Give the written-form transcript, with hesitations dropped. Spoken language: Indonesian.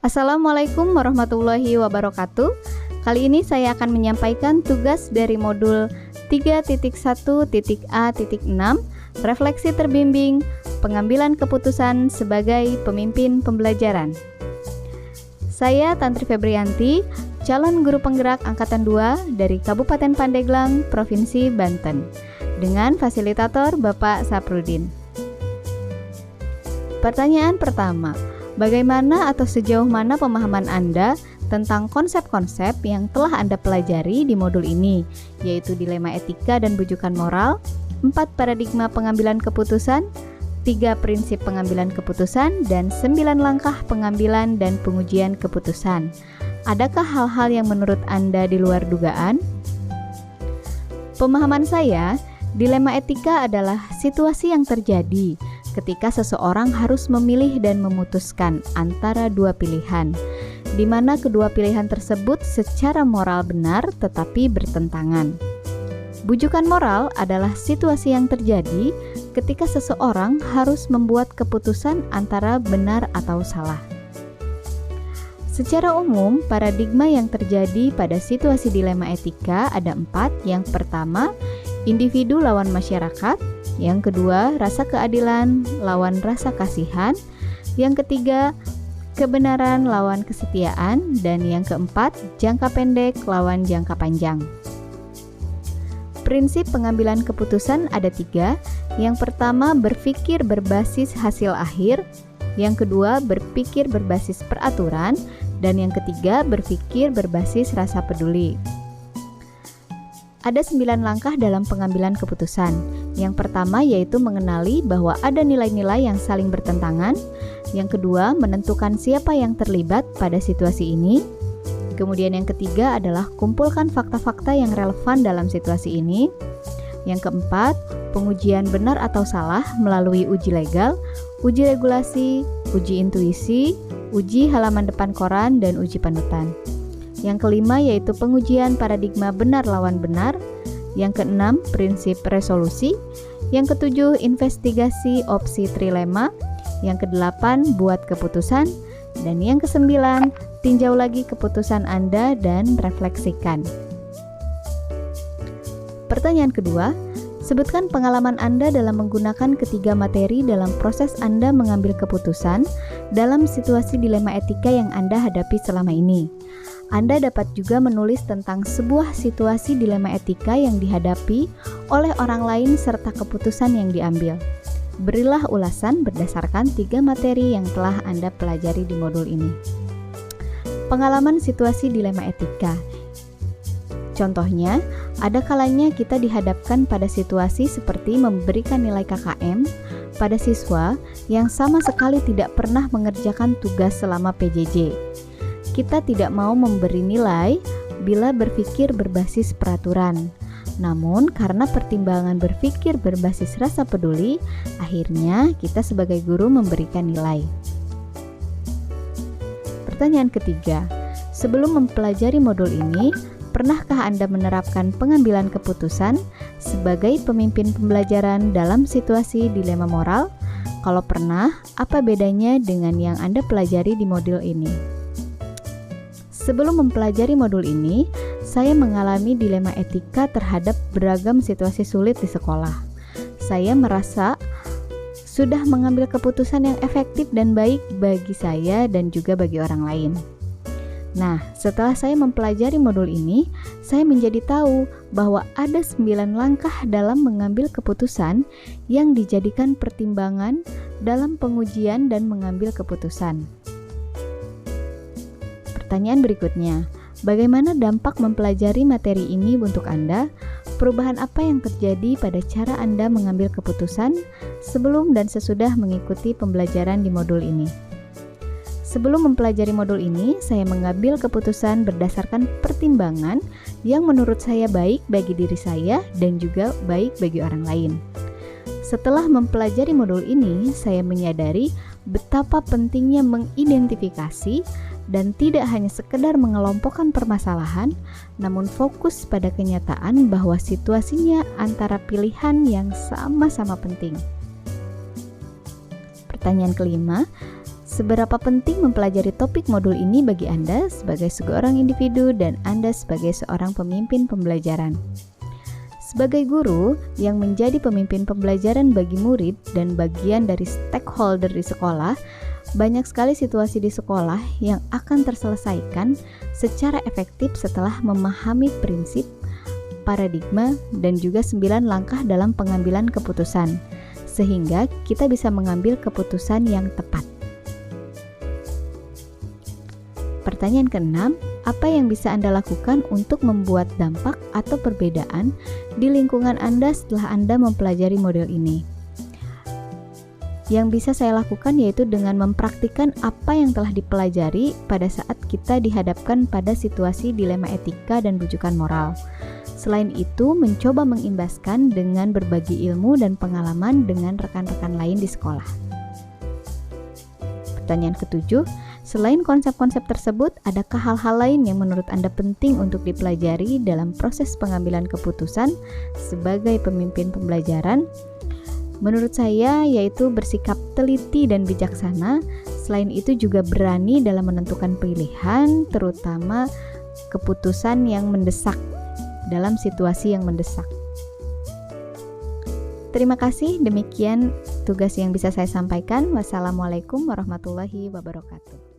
Assalamualaikum warahmatullahi wabarakatuh. Kali ini saya akan menyampaikan tugas dari modul 3.1.A.6 Refleksi terbimbing pengambilan keputusan sebagai pemimpin pembelajaran. Saya Tantri Febrianti, calon guru penggerak angkatan 2 dari Kabupaten Pandeglang, Provinsi Banten, dengan fasilitator Bapak Saprudin. Pertanyaan pertama, bagaimana atau sejauh mana pemahaman Anda tentang konsep-konsep yang telah Anda pelajari di modul ini, yaitu dilema etika dan bujukan moral, 4 paradigma pengambilan keputusan, 3 prinsip pengambilan keputusan, dan 9 langkah pengambilan dan pengujian keputusan. Adakah hal-hal yang menurut Anda di luar dugaan? Pemahaman saya, dilema etika adalah situasi yang terjadi ketika seseorang harus memilih dan memutuskan antara dua pilihan, di mana kedua pilihan tersebut secara moral benar tetapi bertentangan. Bujukan moral adalah situasi yang terjadi ketika seseorang harus membuat keputusan antara benar atau salah. Secara umum, paradigma yang terjadi pada situasi dilema etika ada 4. Yang pertama, individu lawan masyarakat. Yang kedua, rasa keadilan lawan rasa kasihan. Yang ketiga, kebenaran lawan kesetiaan. Dan yang keempat, jangka pendek lawan jangka panjang. Prinsip pengambilan keputusan ada 3. Yang pertama, berpikir berbasis hasil akhir. Yang kedua, berpikir berbasis peraturan. Dan yang ketiga, berpikir berbasis rasa peduli. Ada 9 langkah dalam pengambilan keputusan. Yang pertama yaitu mengenali bahwa ada nilai-nilai yang saling bertentangan. Yang kedua, menentukan siapa yang terlibat pada situasi ini. Kemudian yang ketiga adalah kumpulkan fakta-fakta yang relevan dalam situasi ini. Yang keempat, pengujian benar atau salah melalui uji legal, uji regulasi, uji intuisi, uji halaman depan koran, dan uji panutan. Yang kelima yaitu pengujian paradigma benar lawan benar. Yang keenam, prinsip resolusi. Yang ketujuh, investigasi opsi trilema. Yang kedelapan, buat keputusan. Dan yang kesembilan, tinjau lagi keputusan Anda dan refleksikan. Pertanyaan kedua, sebutkan pengalaman Anda dalam menggunakan ketiga materi dalam proses Anda mengambil keputusan dalam situasi dilema etika yang Anda hadapi selama ini. Anda dapat juga menulis tentang sebuah situasi dilema etika yang dihadapi oleh orang lain serta keputusan yang diambil. Berilah ulasan berdasarkan 3 materi yang telah Anda pelajari di modul ini. Pengalaman situasi dilema etika. Contohnya, ada kalanya kita dihadapkan pada situasi seperti memberikan nilai KKM pada siswa yang sama sekali tidak pernah mengerjakan tugas selama PJJ. Kita tidak mau memberi nilai bila berpikir berbasis peraturan. Namun, karena pertimbangan berpikir berbasis rasa peduli, akhirnya kita sebagai guru memberikan nilai. Pertanyaan ketiga, sebelum mempelajari modul ini, pernahkah Anda menerapkan pengambilan keputusan sebagai pemimpin pembelajaran dalam situasi dilema moral? Kalau pernah, apa bedanya dengan yang Anda pelajari di modul ini? Sebelum mempelajari modul ini, saya mengalami dilema etika terhadap beragam situasi sulit di sekolah. Saya merasa sudah mengambil keputusan yang efektif dan baik bagi saya dan juga bagi orang lain. Nah, setelah saya mempelajari modul ini, saya menjadi tahu bahwa ada 9 langkah dalam mengambil keputusan yang dijadikan pertimbangan dalam pengujian dan mengambil keputusan. Pertanyaan berikutnya, bagaimana dampak mempelajari materi ini untuk Anda? Perubahan apa yang terjadi pada cara Anda mengambil keputusan sebelum dan sesudah mengikuti pembelajaran di modul ini? Sebelum mempelajari modul ini, saya mengambil keputusan berdasarkan pertimbangan yang menurut saya baik bagi diri saya dan juga baik bagi orang lain. Setelah mempelajari modul ini, saya menyadari betapa pentingnya mengidentifikasi dan tidak hanya sekedar mengelompokkan permasalahan, namun fokus pada kenyataan bahwa situasinya antara pilihan yang sama-sama penting. Pertanyaan kelima, Seberapa penting mempelajari topik modul ini bagi Anda sebagai seorang individu dan Anda sebagai seorang pemimpin pembelajaran? Sebagai guru yang menjadi pemimpin pembelajaran bagi murid dan bagian dari stakeholder di sekolah, banyak sekali situasi di sekolah yang akan terselesaikan secara efektif setelah memahami prinsip, paradigma, dan juga 9 langkah dalam pengambilan keputusan, sehingga kita bisa mengambil keputusan yang tepat. Pertanyaan ke-6, apa yang bisa Anda lakukan untuk membuat dampak atau perbedaan di lingkungan Anda setelah Anda mempelajari model ini? Yang bisa saya lakukan yaitu dengan mempraktikkan apa yang telah dipelajari pada saat kita dihadapkan pada situasi dilema etika dan rujukan moral. Selain itu, mencoba mengimbaskan dengan berbagi ilmu dan pengalaman dengan rekan-rekan lain di sekolah. Pertanyaan ke-7, selain konsep-konsep tersebut, adakah hal-hal lain yang menurut Anda penting untuk dipelajari dalam proses pengambilan keputusan sebagai pemimpin pembelajaran? Menurut saya, yaitu bersikap teliti dan bijaksana. Selain itu juga berani dalam menentukan pilihan, terutama keputusan yang mendesak dalam situasi yang mendesak. Terima kasih, demikian tugas yang bisa saya sampaikan. Wassalamualaikum warahmatullahi wabarakatuh.